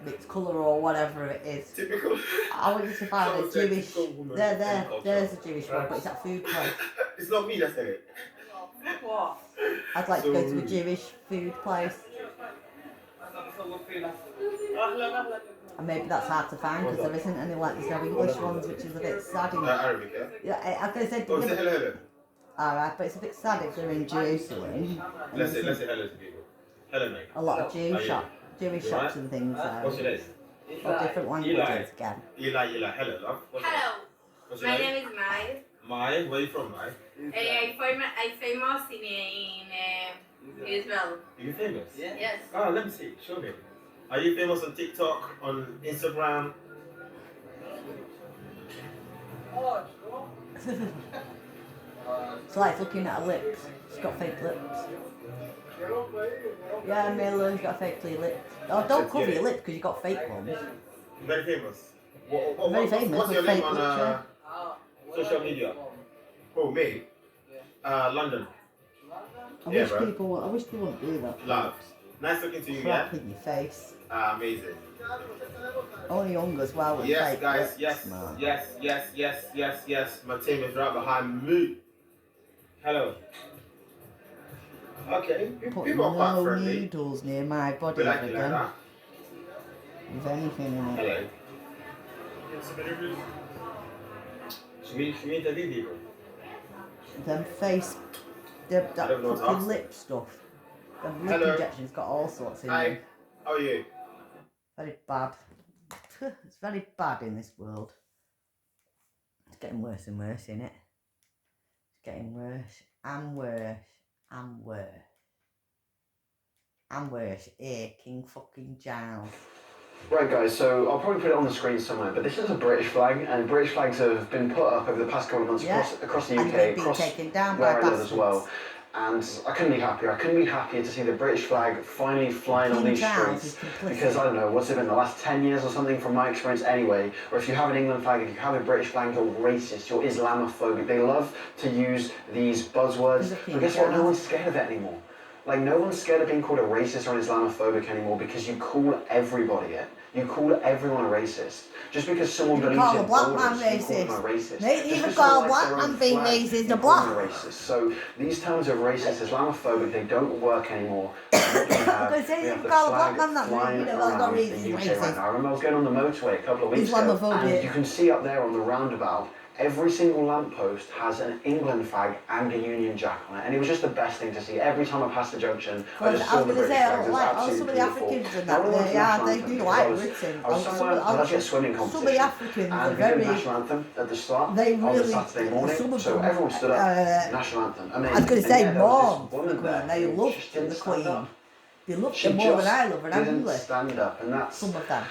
mixed colour or whatever it is. Typical. I want you to find a Jewish. There's a Jewish one, but it's that food place. It's not me that said it. What? I'd like to go to a Jewish food place. And maybe that's hard to find because there isn't any, like, there's no English ones, which is a bit sad. Arabic, yeah? Yeah, I was going to say. Oh, say hello. Alright, but it's a bit sad if they're in Jerusalem. Let's say hello to people. Hello, mate. A lot of Jewish shops and things there. What's your name? Or different languages again. Eli. Hello, love. Hello. What's your My name? name is Mai. Mai, where are you from, Mai? I'm famous in Israel. Are you famous? Yes. Oh, let me see. Show me. Are you famous on TikTok, on Instagram? It's like looking at her lips. She's got fake lips. Yeah, Mila's got fake lips. Oh, don't cover your lips because you've got fake ones. Very famous. Very famous. What's your with name fake on lips, social media? Oh, me? London. I wish they wouldn't do that. Love. Nice talking to you, Crap in your face. Amazing. Only young as well with Yes, fake guys. lips. Yes. My team is right behind me. Hello. Okay. Put People are quite no friendly. needles near my body We like ever you like again. that. With anything in it. Hello. Some interviews. Should we interview people? Them face, that I don't know what's fucking up. lip stuff. Them lip Hello. injections got all sorts in Hi. them. How are you? Very bad. It's very bad in this world. It's getting worse and worse, isn't it? It's getting worse and worse and worse. And worse. King fucking Giles. Right guys, so I'll probably put it on the screen somewhere, but this is a British flag, and British flags have been put up over the past couple of months across the UK, and they've been across taken down where by I live as well. And I couldn't be happier. I couldn't be happier to see the British flag finally flying on these streets. Because I don't know, what's it been, the last 10 years or something from my experience anyway, or if you have an England flag, if you have a British flag, you're racist, you're Islamophobic. They love to use these buzzwords, but guess what, no one's scared of it anymore. Like, no one's scared of being called a racist or an Islamophobic anymore because you call everybody it. You call everyone a racist. Just because someone believes in a black man racist. They even call a black man being racist a black. Racist. So these terms of racist, Islamophobic, they don't work anymore. We have the flag flying around the UK right now. I remember I was going on the motorway a couple of weeks ago, and you can see up there on the roundabout, every single lamppost has an England flag and a Union Jack on it, and it was just the best thing to see. Every time I passed the junction, I just saw the British flags. It was absolutely beautiful. They do like Britain. I was somewhere, I was actually at a swimming competition, some of the Africans and we did the national anthem at the start on the Saturday morning, so everyone stood up, national anthem. Amazing. I was going to say more for the Queen. They loved the Queen. They loved her She more than I just love her. I'm didn't English. stand up, and that's, Some of them.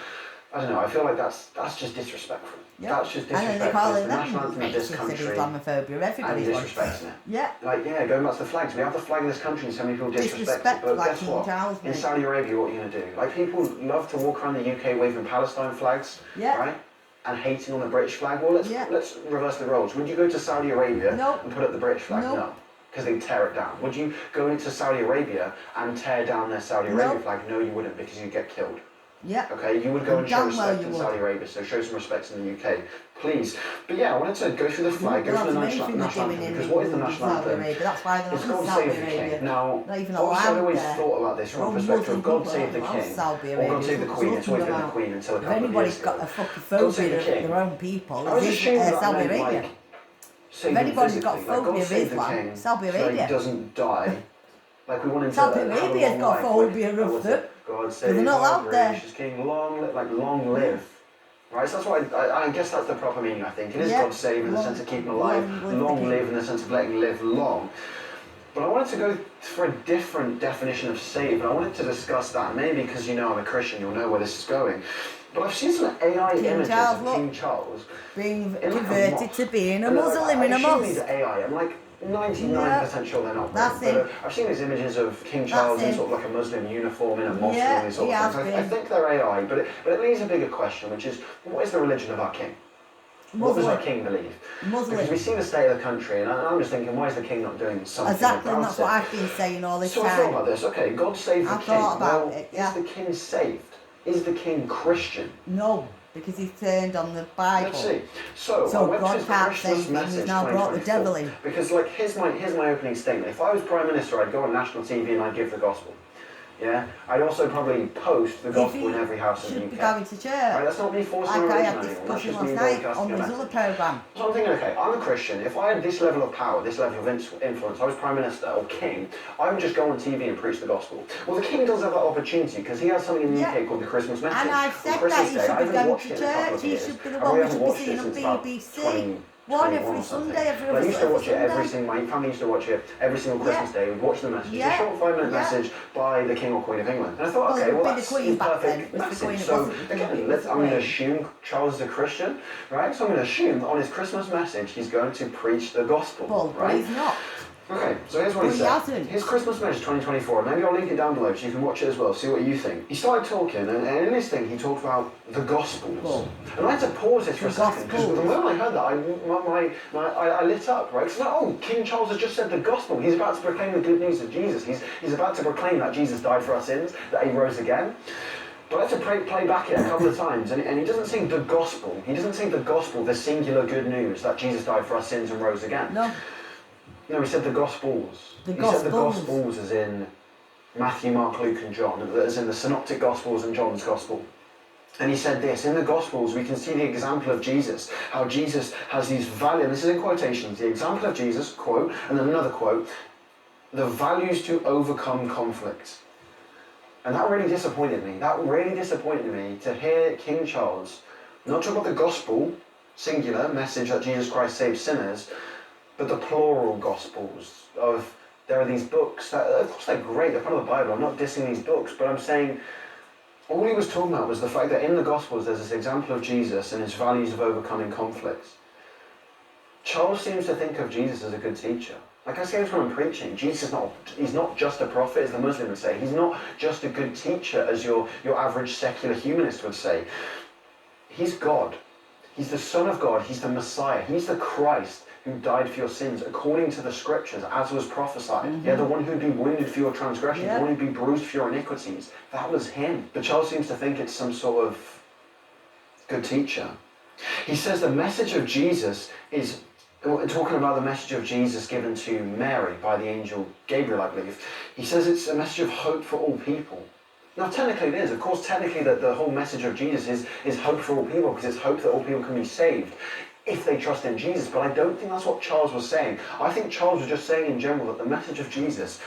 I don't know, I feel like that's just disrespectful. Yeah. That's just And then they disrespectful. call It's it the national them anthem of this racist and country, Islamophobia. and Everybody wants disrespecting it. Yeah. Like, yeah, going back to the flags, we have the flag of this country and so many people disrespect it, Disrespect but like guess King what? Charles, In mate. Saudi Arabia, what are you going to do? Like, people love to walk around the UK waving Palestine flags, Yeah. right? And hating on the British flag. Well, let's reverse the roles. Would you go to Saudi Arabia and put up the British flag? No. Because they'd tear it down. Would you go into Saudi Arabia and tear down their Saudi Arabia flag? No, you wouldn't, because you'd get killed. Yeah. Okay, you would go and show respect in Saudi Arabia, so show some respect in the UK, please. But yeah, I wanted to go through the flag, go through the national anthem, because what is the national anthem? That's why they're It's not in God Saudi Save the King. Arabia. Now, Not even obviously I've allowed always there. thought about this from a perspective of God Save the King, or God Save the Queen. It's always been the Queen until a If couple of years anybody's ago. got a fucking God Save phobia the King. of their own people, I was it's ashamed that Saudi meant, Arabia. like, If anybody's got phobia God of Save the Islam, King, Saudi so Arabia. he doesn't die. Like, we want him to Saudi have a Arabia's long got life, phobia like, of them. God save They're not our allowed there. gracious King, long live. Right, so that's what I guess that's the proper meaning, I think. It is God save in the sense of keeping alive, long live in the sense of letting live long. But I wanted to go for a different definition of save, and I wanted to discuss that. Maybe because you know I'm a Christian, you'll know where this is going. But I've seen some AI images of King Charles being converted to being a Muslim in a mosque. These are AI. I'm like 99% sure they're not. That's but I've seen these images of King Charles in sort of like a Muslim uniform in a mosque and these sort of things. I think they're AI, but it leaves a bigger question, which is, what is the religion of our king? What does our king believe? Because we see the state of the country, and I'm just thinking, why is the king not doing something exactly, about and that's what I've been saying all this time. So I thought about this. Okay, God saved the king. Thought about it, Is the king saved? Is the king Christian? No, because he's turned on the Bible. Let's see. So God can't save him. He's now brought the devil in. Because like here's my opening statement. If I was Prime Minister, I'd go on national TV and I'd give the gospel. Yeah, I'd also probably post the gospel in every house in the UK. Should be going to church. Right, that's not me forcing I had this discussion last night on this other programme. So I'm thinking, okay, I'm a Christian. If I had this level of power, this level of influence, I was Prime Minister or King, I would just go on TV and preach the gospel. Well, the King does have that opportunity because he has something in the UK called the Christmas message. And I've said that he should be going to church. He should be the one we should be seeing on BBC. One every Sunday, I used to watch it every single. My family used to watch it every single Christmas day. We'd watch the message. It's a short 5-minute message by the King or Queen of England. And I thought, okay, well that's the perfect message. So again, I'm going to assume Charles is a Christian, right? So I'm going to assume that on his Christmas message he's going to preach the gospel, right? But he's not. Okay, so here's what he said. His Christmas message 2024, maybe I'll link it down below so you can watch it as well, see what you think. He started talking, and in this thing he talked about the Gospels. And I had to pause this for a second, because the moment I heard that, I lit up, right? Because like, oh, King Charles has just said the Gospel. He's about to proclaim the good news of Jesus. He's about to proclaim that Jesus died for our sins, that he rose again. But I had to play back it a couple of times, and he doesn't say the Gospel. He doesn't say the Gospel, the singular good news, that Jesus died for our sins and rose again. No, he said the Gospels. He said the Gospels as in Matthew, Mark, Luke and John, as in the Synoptic Gospels and John's Gospel. And he said this, in the Gospels we can see the example of Jesus, how Jesus has these values, and this is in quotations, the example of Jesus, quote, and then another quote, the values to overcome conflict. And that really disappointed me. That really disappointed me to hear King Charles not talk about the Gospel, singular, message that Jesus Christ saves sinners, but the plural Gospels of, there are these books that, of course they're great, they're part of the Bible, I'm not dissing these books, but I'm saying, all he was talking about was the fact that in the Gospels there's this example of Jesus and his values of overcoming conflicts. Charles seems to think of Jesus as a good teacher. Like I say this when I'm preaching, Jesus he's not just a prophet, as the Muslim would say, he's not just a good teacher, as your average secular humanist would say. He's God. He's the Son of God, he's the Messiah, he's the Christ, who died for your sins according to the scriptures, as was prophesied. Yeah, the one who'd be wounded for your transgressions, the one who'd be bruised for your iniquities. That was him. But Charles seems to think it's some sort of good teacher. He says the message of Jesus is, talking about the message of Jesus given to Mary by the angel Gabriel, I believe, he says it's a message of hope for all people. Now, technically it is. Of course, technically the whole message of Jesus is hope for all people, because it's hope that all people can be saved if they trust in Jesus. But I don't think that's what Charles was saying. I think Charles was just saying in general that the message of Jesus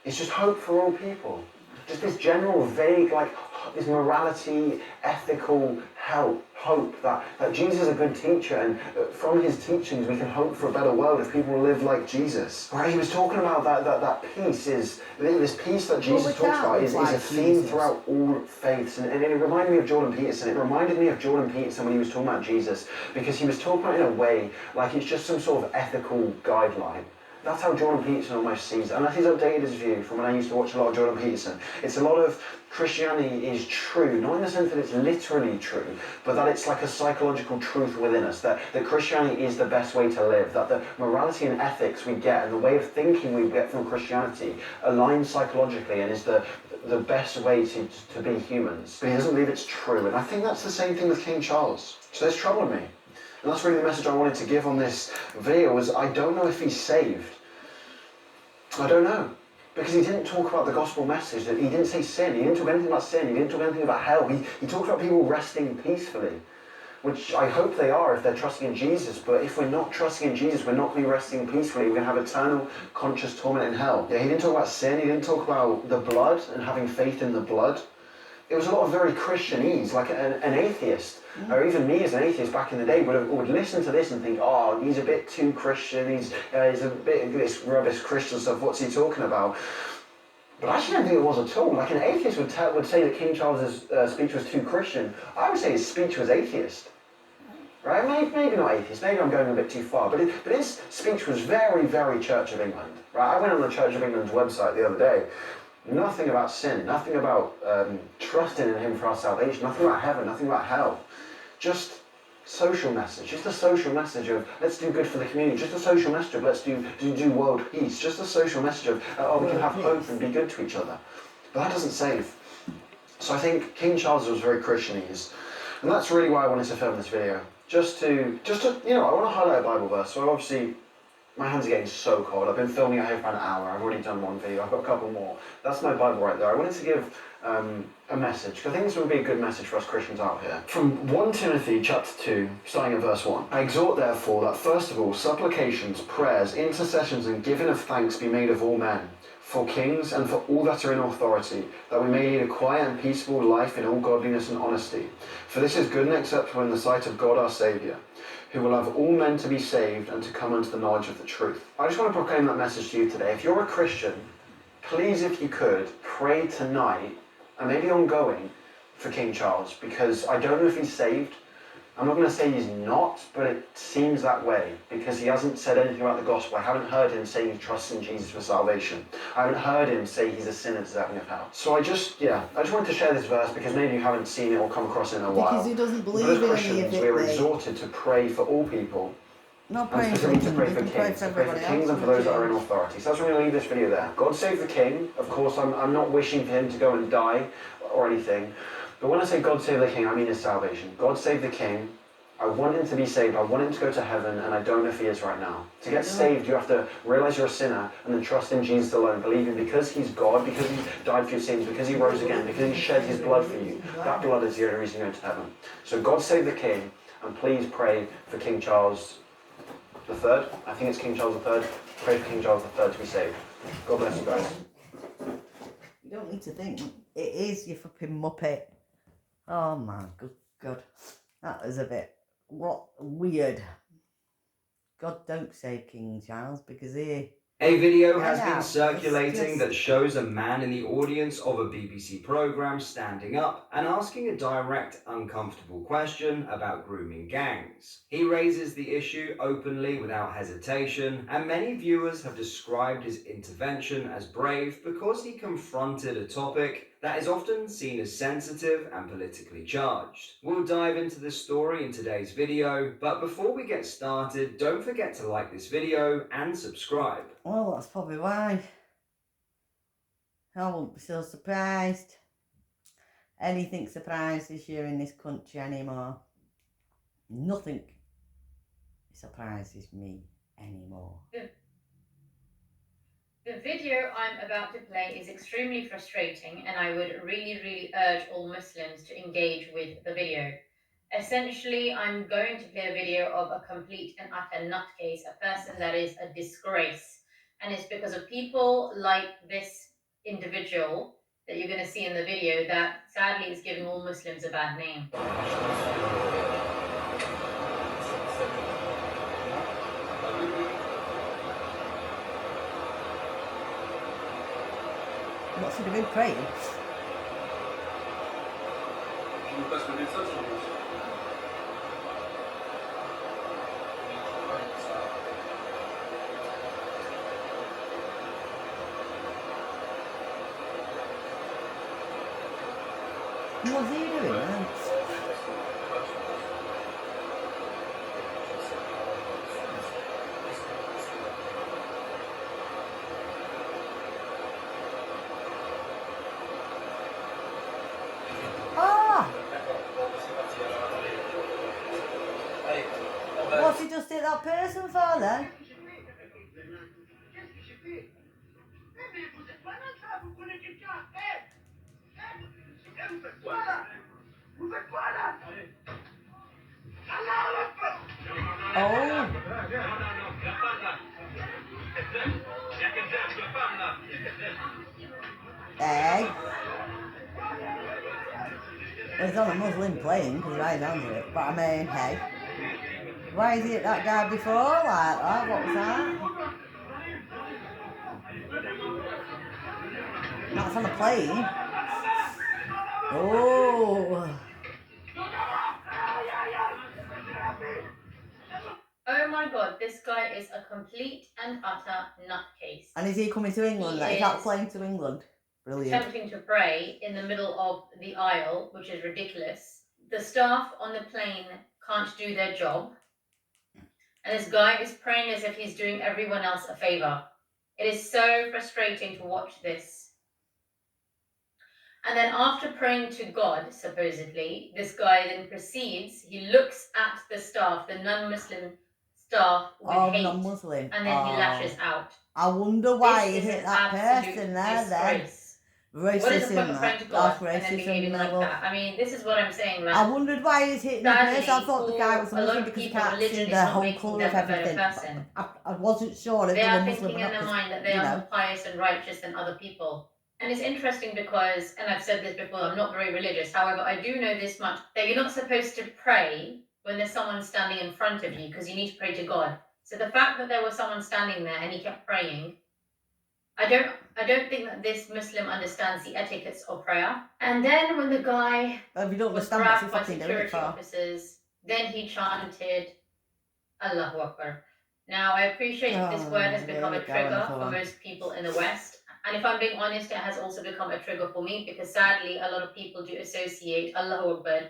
is just hope for all people. Just this general vague, like, this morality, ethical hope that Jesus is a good teacher, and from his teachings we can hope for a better world if people will live like Jesus. Right? He was talking about that peace is, this peace that Jesus talks about is a theme throughout all faiths. And it reminded me of Jordan Peterson. It reminded me of Jordan Peterson when he was talking about Jesus, because he was talking about it in a way like it's just some sort of ethical guideline. That's how Jordan Peterson almost sees it. Unless he's updated his view from when I used to watch a lot of Jordan Peterson. It's a lot of Christianity is true, not in the sense that it's literally true, but that it's like a psychological truth within us, that Christianity is the best way to live, that the morality and ethics we get and the way of thinking we get from Christianity aligns psychologically and is the best way to be humans. But he doesn't believe it's true, and I think that's the same thing with King Charles. So this troubled me. And that's really the message I wanted to give on this video, was I don't know if he's saved. I don't know. Because he didn't talk about the gospel message. He didn't say sin. He didn't talk anything about sin. He didn't talk anything about hell. He talked about people resting peacefully, which I hope they are if they're trusting in Jesus. But if we're not trusting in Jesus, we're not going to be resting peacefully. We're going to have eternal conscious torment in hell. Yeah, he didn't talk about sin. He didn't talk about the blood and having faith in the blood. it was a lot of very Christianese, like an atheist, or even me as an atheist back in the day would listen to this and think, oh, he's a bit too Christian, he's a bit of this rubbish Christian stuff, what's he talking about? But I actually don't think it was at all. Like an atheist would say that King Charles's speech was too Christian. I would say his speech was atheist. Right? Maybe not atheist, maybe I'm going a bit too far, but his speech was very, very Church of England. Right? I went on the Church of England's website the other day. Nothing about sin, nothing about trusting in him for our salvation, nothing about heaven, nothing about hell. Just social message, just a social message of let's do good for the community, just a social message of let's do world peace, just a social message of we can have hope and be good to each other. But that doesn't save. So I think King Charles was very Christianese, and that's really why I wanted to film this video. Just to I want to highlight a Bible verse. So obviously my hands are getting so cold. I've been filming it here for an hour. I've already done one video. I've got a couple more. That's my Bible right there. I wanted to give a message, because I think this would be a good message for us Christians out here. From 1 Timothy chapter 2, starting at verse 1. I exhort therefore that first of all supplications, prayers, intercessions and giving of thanks be made of all men, for kings and for all that are in authority, that we may lead a quiet and peaceable life in all godliness and honesty. For this is good and acceptable in the sight of God our Saviour, who will have all men to be saved and to come unto the knowledge of the truth. I just want to proclaim that message to you today. If you're a Christian, please, if you could, pray tonight, and maybe ongoing, for King Charles, because I don't know if he's saved. I'm not going to say he's not, but it seems that way, because he hasn't said anything about the gospel. I haven't heard him say he trusts in Jesus for salvation. I haven't heard him say he's a sinner deserving of hell. So I just wanted to share this verse, because maybe you haven't seen it or come across it in a while. Because he doesn't believe but as in Christians, any of it, we're exhorted to pray for all people. Not praying for specifically to pray for kings, kings, to pray for kings and for those that are in authority. So that's why I'm going to leave this video there. God save the king. Of course, I'm not wishing for him to go and die or anything. But when I say God save the king, I mean his salvation. God save the king. I want him to be saved. I want him to go to heaven, and I don't know if he is right now. To get saved, you have to realize you're a sinner and then trust in Jesus alone. Believe him because he's God, because he died for your sins, because he rose again, because he shed his blood for you. That blood is the only reason you're going to heaven. So God save the king, and please pray for King Charles III. I think it's King Charles III. Pray for King Charles III to be saved. God bless you guys. You don't need to think. It is, you fucking muppet. Oh my good God. That was a bit weird. God don't save King Charles, because he... A video has been circulating that shows a man in the audience of a BBC programme standing up and asking a direct, uncomfortable question about grooming gangs. He raises the issue openly without hesitation, and many viewers have described his intervention as brave because he confronted a topic that is often seen as sensitive and politically charged. We'll dive into this story in today's video, but before we get started, don't forget to like this video and subscribe. Well, that's probably why. I won't be so surprised. Anything surprises you in this country anymore. Nothing surprises me anymore. The video I'm about to play is extremely frustrating, and I would really urge all Muslims to engage with the video. Essentially, I'm going to play a video of a complete and utter nutcase, a person that is a disgrace. And it's because of people like this individual that you're going to see in the video that sadly is giving all Muslims a bad name. What's he doing praying? What's he doing then? What's he just hit that person for then? Oh. Hey. It's on a Muslim plane because right under it. But I mean, hey. Why is it that guy before like that? What was that? That's on a plane. Oh. Oh my god, this guy is a complete and utter nutcase. And is he coming to England? Is that plane to England? Brilliant. Attempting to pray in the middle of the aisle, which is ridiculous. The staff on the plane can't do their job. And this guy is praying as if he's doing everyone else a favor. It is so frustrating to watch this. And then after praying to God, supposedly, this guy then proceeds, he looks at the staff, the non-Muslim staff, with hate, non-Muslim. And then he lashes out. I wonder why he This hit is that an person there then. disgrace. Racism, What is the point of praying to God and then racism behaving like level. that? I mean, this is what I'm saying, man. I wondered why he's hitting the person. I thought the guy was a lot Muslim of because he people, can't see religion is the not whole making colour them of a better everything. person. I wasn't sure if They they are were thinking Muslim or in not. their 'Cause, mind that they you are know, more pious and righteous than other people. And it's interesting because, and I've said this before, I'm not very religious. However, I do know this much, that you're not supposed to pray when there's someone standing in front of you because you need to pray to God. So the fact that there was someone standing there and he kept praying, I don't think that this Muslim understands the etiquettes of prayer. And then when the guy if you don't was understand what's he grabbed by fucking doing it security for. officers, then he chanted Allahu Akbar. Now, I appreciate this word has become a trigger for most people in the West. And if I'm being honest, it has also become a trigger for me because sadly, a lot of people do associate Allahu Akbar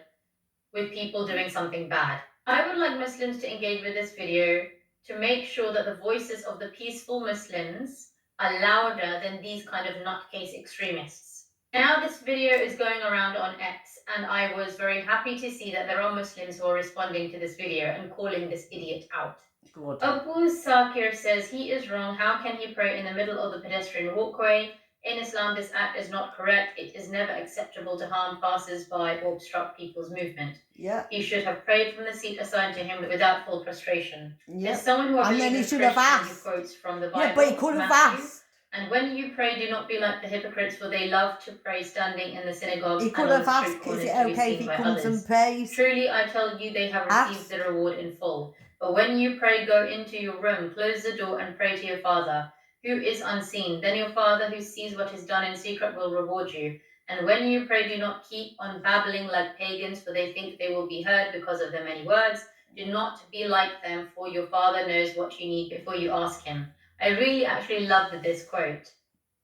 with people doing something bad. I would like Muslims to engage with this video to make sure that the voices of the peaceful Muslims are louder than these kind of nutcase extremists. Now this video is going around on X, and I was very happy to see that there are Muslims who are responding to this video and calling this idiot out. Good. Abu Sakir says he is wrong. How can he pray in the middle of the pedestrian walkway? In Islam, this act is not correct. It is never acceptable to harm passers-by or obstruct people's movement. Yeah. He should have prayed from the seat assigned to him without full frustration. Yeah. As someone who And then he should have asked. Quotes from the Bible, Yeah, but he could have Matthew, asked. And when you pray, do not be like the hypocrites, for they love to pray standing in the synagogues. He could have asked, is it okay if he comes and prays? Truly, I tell you, they have received the reward in full. But when you pray, go into your room, close the door, and pray to your Father, who is unseen. Then your Father, who sees what is done in secret, will reward you. And when you pray, do not keep on babbling like pagans, for they think they will be heard because of their many words. Do not be like them, for your Father knows what you need before you ask him. I really actually loved this quote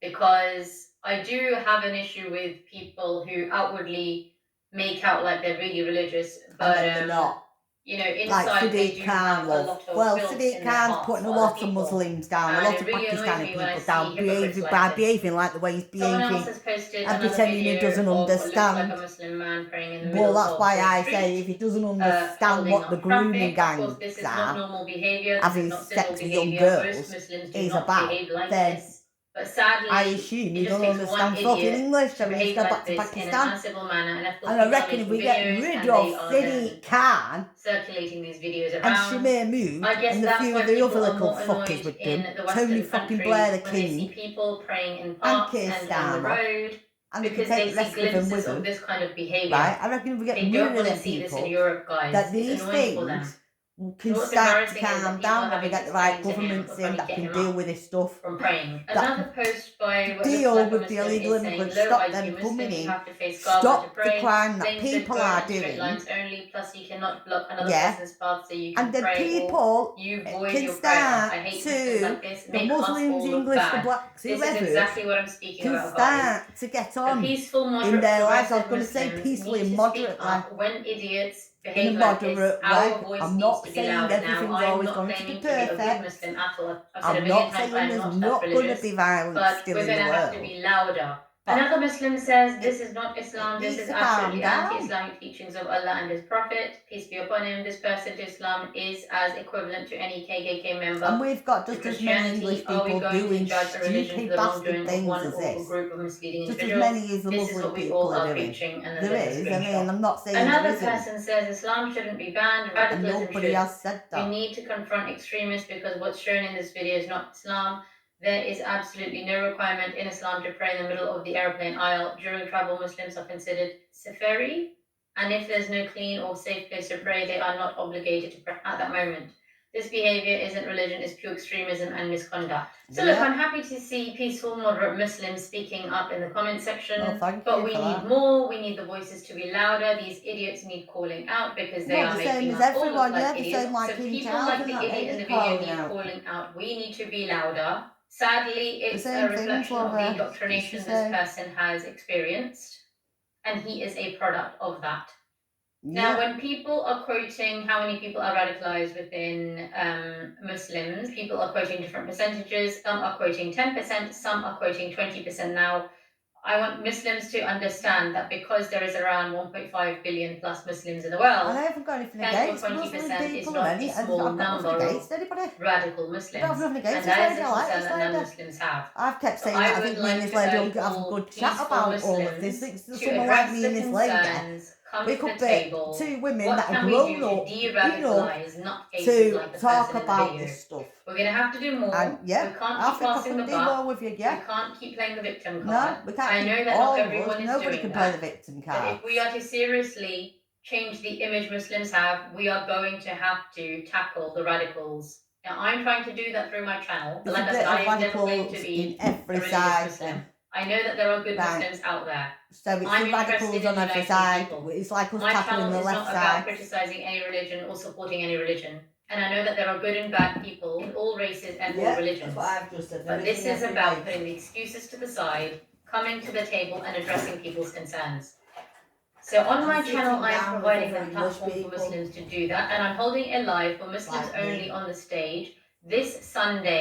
because I do have an issue with people who outwardly make out like they're really religious, but they're not. You know, inside like they do have a lot of well, filth Sadiq in their Khan's hearts putting a for lot other of people. Muslims down, a And lot it of really annoys Pakistani me when I people see down, hypocrites like by this. behaving like the way he's Someone else behaving has posted and another pretending he video doesn't of what looks understand. like a Muslim man praying in the Well, middle that's of why the I street, say if he doesn't understand holding what the up grooming traffic. Of course, gangs this is not are, normal behavior. This having is not sex civil with young behavior. girls, Most Muslims do is not about, behave like then this. But sadly, I assume it you just don't takes one understand fucking idiot English, to and he's behave go like back to this in an Pakistan. uncivil manner. And of course, And I people are reckon if making we get videos rid and of they are Sadiq Khan circulating these videos and around. Shamir Mood I guess and a that's few why of the people other are little more fuckers annoyed with in them, the Western Tony fucking countries Blair the when they see King people praying in and parks Keir and on the Starmer, road and they can because take they the rest see of them glimpses with of them. this kind of behavior. Right? I reckon if we get They rid don't of want to them see this in people, Europe, guys. that It's these annoying for them. things can What's start to embarrassing is that calm people down are when we having get to the right explain to him governments or trying in to that get can him deal up with this stuff. from praying. That Another post by what looks deal like a with the Muslim illegal is saying, immigrants, low stop IQ them Muslims coming who in, have to face Gaza to stop the pray. crime that Lanes don't people go are in straight doing. lines only, plus you cannot block another Yeah. person's path so you can And the pray people or you void can your prayer. I start hate Muslims to, like this, the make us Muslims, all look English, the bad. blacks, This is whoever, exactly what I'm speaking can about, guys. start to get A on peaceful, in moderate, their lives. I was progressive going to say Muslims peacefully need and to speak moderately. up when idiots In a behave like this. moderate Our way. voice I'm needs not to be saying louder now. everything's I'm always not going to claiming be to be a good perfect. Muslim at all. I've said a I'm million not times saying I'm there's not not that going to religious, be violence but still we're in going the to have to world. be louder. But Another Muslim says this is not Islam, it this needs is to calm absolutely down. anti-Islamic teachings of Allah and His Prophet, peace be upon him. This person to Islam is as equivalent to any KKK member. And we've got To just as many English Christianity, are we people going to doing judge a religion for stupid the bastard wrongdoing of things one as or a this. group of misleading Just as individuals? many as the This is Muslim what we people all are are doing. preaching, and then There there's a is, I mean, screenshot. I'm not saying there Another isn't. person says Islam shouldn't be banned, And radicalism nobody should. has said We that. need to confront extremists because what's shown in this video is not Islam. There is absolutely no requirement in Islam to pray in the middle of the airplane aisle. During travel, Muslims are considered safari. And if there's no clean or safe place to pray, they are not obligated to pray at that moment. This behavior isn't religion, it's pure extremism and misconduct. So look, I'm happy to see peaceful, moderate Muslims speaking up in the comment section. But we need more. We need the voices to be louder. These idiots need calling out because they are making us all look like idiots. So people like the idiot in the video need calling out. We need to be louder. Sadly, it's a reflection of the indoctrination this person has experienced, and he is a product of that. Now, when people are quoting how many people are radicalized within Muslims, people are quoting different percentages. Some are quoting 10%, some are quoting 20%. Now, I want Muslims to understand that because there is around 1.5 billion plus Muslims in the world, I haven't got anything 10 or 20% is not a small number of radical Muslims. And that is the concern that non-Muslims have. I've kept saying that. I think me and this lady will have a good chat about all of this. Someone like me and this lady. We could be two women that have grown up, to talk about this stuff. We're going to have to do more. And yeah, we can't keep passing the buck. With you, yeah. We can't keep playing the victim card. No, we can't. I know that not everyone is Nobody doing can that. play the victim card. But if we are to seriously change the image Muslims have, we are going to have to tackle the radicals. Now, I'm trying to do that through my channel. But like I said, I am never going to be a religious Muslim. I know that there are good Muslims out there. So it's the radicals on every side. It's like us tackling the left side. My channel is not about criticizing any religion or supporting any religion. And I know that there are good and bad people in all races and all religions. That's what I've just said. But this is about putting the excuses to the side, coming to the table and addressing people's concerns. So on my channel, I am providing a platform for Muslims to do that. And I'm holding it live for Muslims only on the stage this Sunday.